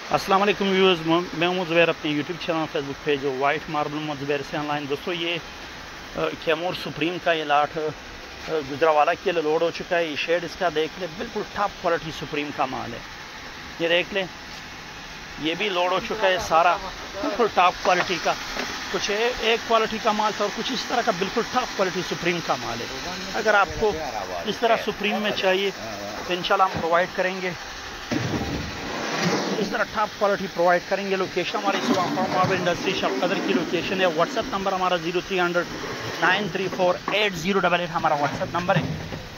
अस्सलाम वालेकुम व्यूअर्स, मैं हूं ज़ुबैर अपने यूट्यूब चैनल फेसबुक पेज जो वाइट मार्बल मोहम्मद ज़ुबैर से ऑनलाइन। दोस्तों ये कैमूर सुप्रीम का ये लाट गुजरावाला के लिए लोड हो चुका है। ये शेड इसका देख ले, बिल्कुल टॉप क्वालिटी सुप्रीम का माल है। ये देख ले, ये भी लोड हो चुका है सारा, बिल्कुल टॉप क्वालिटी का। कुछ एक क्वालिटी का माल था और कुछ इस तरह का बिल्कुल टॉप क्वालिटी सुप्रीम का माल है। अगर आपको इस तरह सुप्रीम में चाहिए तो इंशाल्लाह हम प्रोवाइड करेंगे, इस तरह टॉप क्वालिटी प्रोवाइड करेंगे। लोकेशन हमारी मार्बल इंडस्ट्री शॉप कदर की लोकेशन है। व्हाट्सएप नंबर हमारा 0300 934 8088 हमारा व्हाट्सएप नंबर है।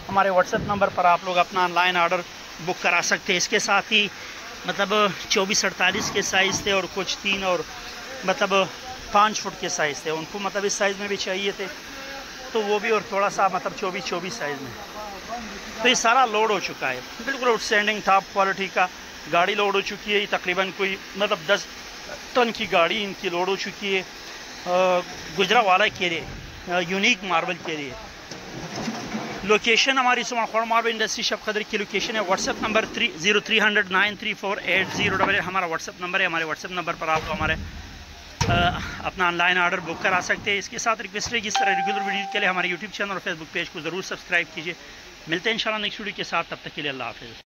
हमारे व्हाट्सएप नंबर पर आप लोग अपना ऑनलाइन ऑर्डर बुक करा सकते हैं। इसके साथ ही मतलब 24-48 के साइज़ थे और कुछ 3 और मतलब 5 फुट के साइज़ थे। उनको मतलब इस साइज़ में भी चाहिए थे तो वो भी, और थोड़ा सा मतलब 24-24 साइज़ में। तो ये सारा लोड हो चुका है, बिल्कुल आउटस्टैंडिंग टॉप क्वालिटी का। गाड़ी लोड हो चुकी है, तकरीबन कोई मतलब 10 टन की गाड़ी इनकी लोड हो चुकी है गुजरावाला के लिए, यूनिक मार्बल के लिए। लोकेशन हमारी सुमन मार्बल इंडस्ट्री शॉप कदर की लोकेशन है। व्हाट्सएप नंबर 0300 934 8088 हमारा व्हाट्सएप नंबर है। हमारे व्हाट्सएप नंबर पर आप हमारे अपना ऑनलाइन ऑर्डर बुक करा सकते हैं। इसके साथ रिक्वेस्ट है कि इस तरह रेगुलर वीडियो के लिए हमारे यूट्यूब चैनल और फेसबुक पेज को ज़रूर सब्सक्राइब कीजिए। मिलते हैं इंशाल्लाह नेक्स्ट वीडियो के साथ, तब तक के लिए अल्लाह हाफ़िज़।